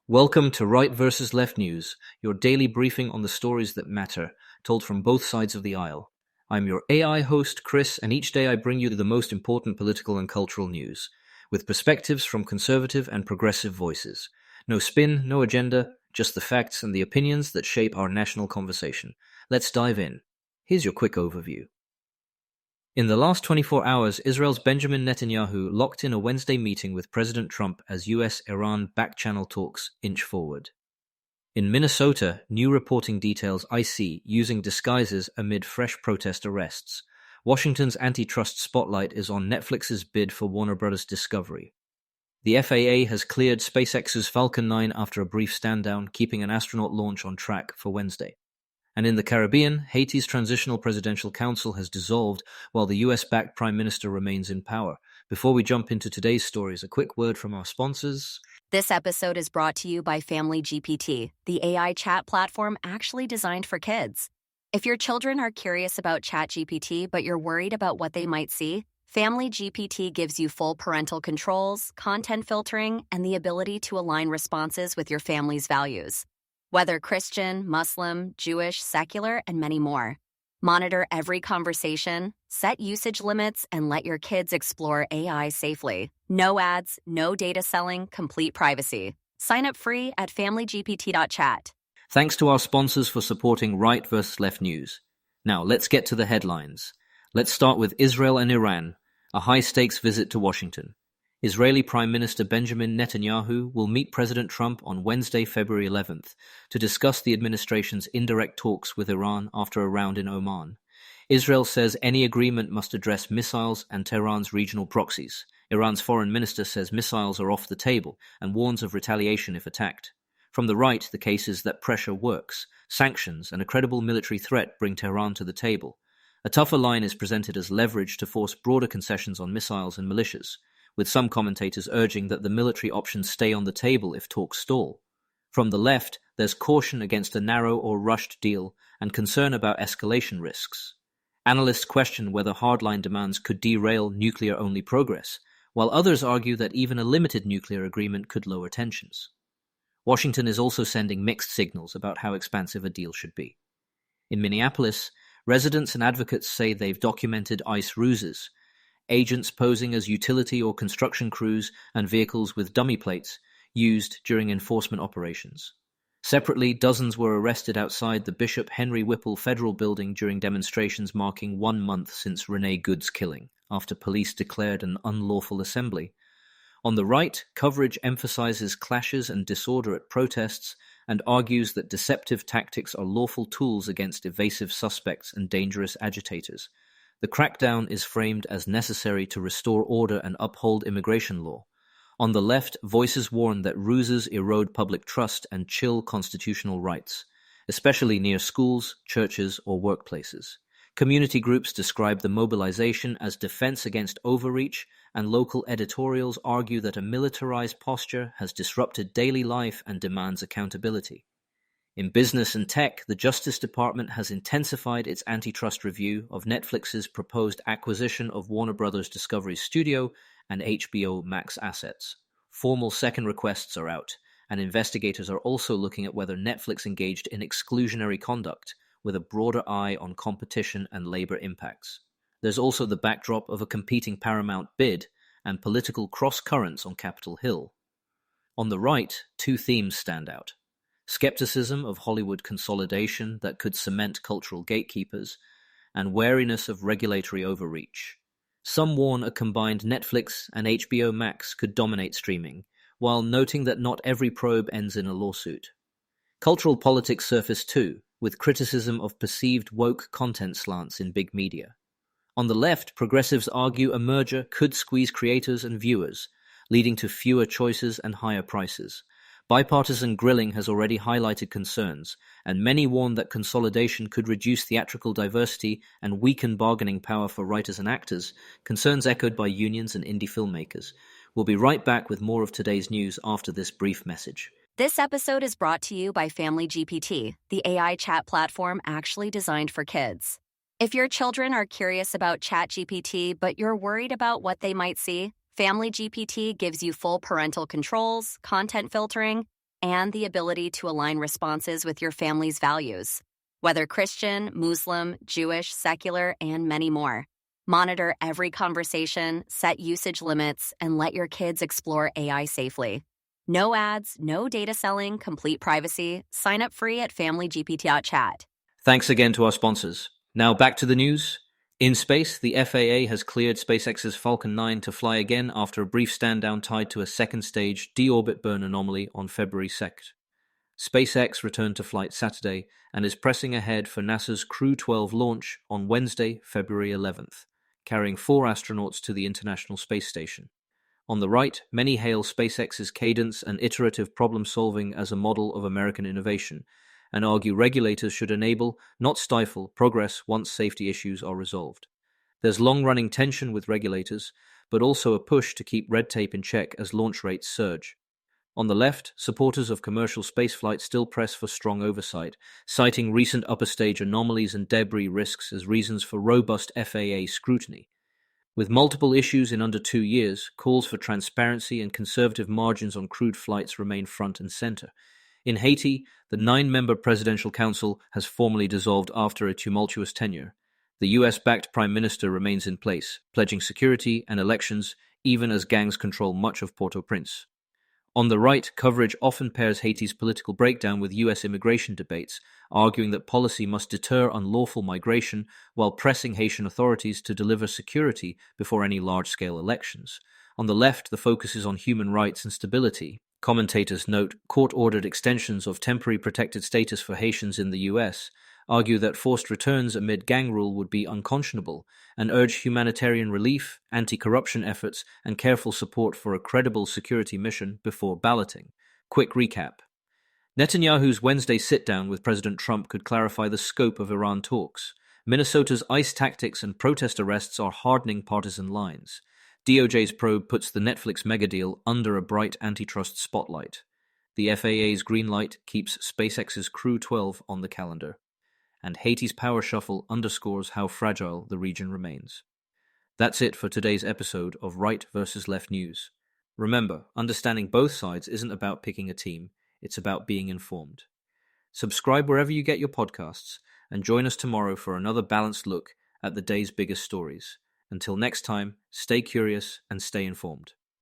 Welcome to Right versus Left News, your daily briefing on the stories that matter, told from both sides of the aisle. I'm your AI host, Chris, and each day I bring you the most important political and cultural news, with perspectives from conservative and progressive voices. No spin, no agenda, just the facts and the opinions that shape our national conversation. Let's dive in. Here's your quick overview. In the last 24 hours, Israel's Benjamin Netanyahu locked in a Wednesday meeting with President Trump as US-Iran back-channel talks inch forward. In Minnesota, new reporting details IC using disguises amid fresh protest arrests. Washington's antitrust spotlight is on Netflix's bid for Warner Bros. Discovery. The FAA has cleared SpaceX's Falcon 9 after a brief stand-down, keeping an astronaut launch on track for Wednesday. And in the Caribbean, Haiti's Transitional Presidential Council has dissolved while the US-backed Prime Minister remains in power. Before we jump into today's stories, a quick word from our sponsors. This episode is brought to you by Family GPT, the AI chat platform actually designed for kids. If your children are curious about ChatGPT but you're worried about what they might see, Family GPT gives you full parental controls, content filtering, and the ability to align responses with your family's values. Whether Christian, Muslim, Jewish, secular, and many more. Monitor every conversation, set usage limits, and let your kids explore AI safely. No ads, no data selling, complete privacy. Sign up free at familygpt.chat. Thanks to our sponsors for supporting Right versus Left News. Now, let's get to the headlines. Let's start with Israel and Iran, a high-stakes visit to Washington. Israeli Prime Minister Benjamin Netanyahu will meet President Trump on Wednesday, February 11th, to discuss the administration's indirect talks with Iran after a round in Oman. Israel says any agreement must address missiles and Tehran's regional proxies. Iran's foreign minister says missiles are off the table and warns of retaliation if attacked. From the right, the case is that pressure works. Sanctions and a credible military threat bring Tehran to the table. A tougher line is presented as leverage to force broader concessions on missiles and militias, with some commentators urging that the military options stay on the table if talks stall. From the left, there's caution against a narrow or rushed deal and concern about escalation risks. Analysts question whether hardline demands could derail nuclear-only progress, while others argue that even a limited nuclear agreement could lower tensions. Washington is also sending mixed signals about how expansive a deal should be. In Minneapolis, residents and advocates say they've documented ICE ruses, agents posing as utility or construction crews and vehicles with dummy plates used during enforcement operations. Separately, dozens were arrested outside the Bishop Henry Whipple Federal Building during demonstrations marking 1 month since Renee Good's killing, after police declared an unlawful assembly. On the right, coverage emphasizes clashes and disorder at protests and argues that deceptive tactics are lawful tools against evasive suspects and dangerous agitators. The crackdown is framed as necessary to restore order and uphold immigration law. On the left, voices warn that ruses erode public trust and chill constitutional rights, especially near schools, churches, or workplaces. Community groups describe the mobilization as defense against overreach, and local editorials argue that a militarized posture has disrupted daily life and demands accountability. In business and tech, the Justice Department has intensified its antitrust review of Netflix's proposed acquisition of Warner Bros. Discovery Studio and HBO Max assets. Formal second requests are out, and investigators are also looking at whether Netflix engaged in exclusionary conduct with a broader eye on competition and labor impacts. There's also the backdrop of a competing Paramount bid and political cross-currents on Capitol Hill. On the right, two themes stand out. Skepticism of Hollywood consolidation that could cement cultural gatekeepers, and wariness of regulatory overreach. Some warn a combined Netflix and HBO Max could dominate streaming, while noting that not every probe ends in a lawsuit. Cultural politics surface too, with criticism of perceived woke content slants in big media. On the left, progressives argue a merger could squeeze creators and viewers, leading to fewer choices and higher prices. Bipartisan grilling has already highlighted concerns, and many warn that consolidation could reduce theatrical diversity and weaken bargaining power for writers and actors, concerns echoed by unions and indie filmmakers. We'll be right back with more of today's news after this brief message. This episode is brought to you by Family GPT, the AI chat platform actually designed for kids. If your children are curious about ChatGPT but you're worried about what they might see, Family GPT gives you full parental controls, content filtering, and the ability to align responses with your family's values. Whether Christian, Muslim, Jewish, secular, and many more. Monitor every conversation, set usage limits, and let your kids explore AI safely. No ads, no data selling, complete privacy. Sign up free at familygpt.chat. Thanks again to our sponsors. Now back to the news. In space, the FAA has cleared SpaceX's Falcon 9 to fly again after a brief stand-down tied to a second-stage deorbit burn anomaly on February 2nd. SpaceX returned to flight Saturday and is pressing ahead for NASA's Crew 12 launch on Wednesday, February 11th, carrying 4 astronauts to the International Space Station. On the right, many hail SpaceX's cadence and iterative problem-solving as a model of American innovation, and argue regulators should enable, not stifle, progress once safety issues are resolved. There's long-running tension with regulators, but also a push to keep red tape in check as launch rates surge. On the left, supporters of commercial spaceflight still press for strong oversight, citing recent upper-stage anomalies and debris risks as reasons for robust FAA scrutiny. With multiple issues in under 2 years, calls for transparency and conservative margins on crewed flights remain front and center. In Haiti, the 9-member Presidential Council has formally dissolved after a tumultuous tenure. The US-backed Prime Minister remains in place, pledging security and elections even as gangs control much of Port-au-Prince. On the right, coverage often pairs Haiti's political breakdown with US immigration debates, arguing that policy must deter unlawful migration while pressing Haitian authorities to deliver security before any large-scale elections. On the left, the focus is on human rights and stability. Commentators note court-ordered extensions of temporary protected status for Haitians in the US, argue that forced returns amid gang rule would be unconscionable, and urge humanitarian relief, anti-corruption efforts, and careful support for a credible security mission before balloting. Quick recap. Netanyahu's Wednesday sit-down with President Trump could clarify the scope of Iran talks. Minnesota's ICE tactics and protest arrests are hardening partisan lines. DOJ's probe puts the Netflix megadeal under a bright antitrust spotlight. The FAA's green light keeps SpaceX's Crew 12 on the calendar. And Haiti's power shuffle underscores how fragile the region remains. That's it for today's episode of Right versus Left News. Remember, understanding both sides isn't about picking a team, it's about being informed. Subscribe wherever you get your podcasts, and join us tomorrow for another balanced look at the day's biggest stories. Until next time, stay curious and stay informed.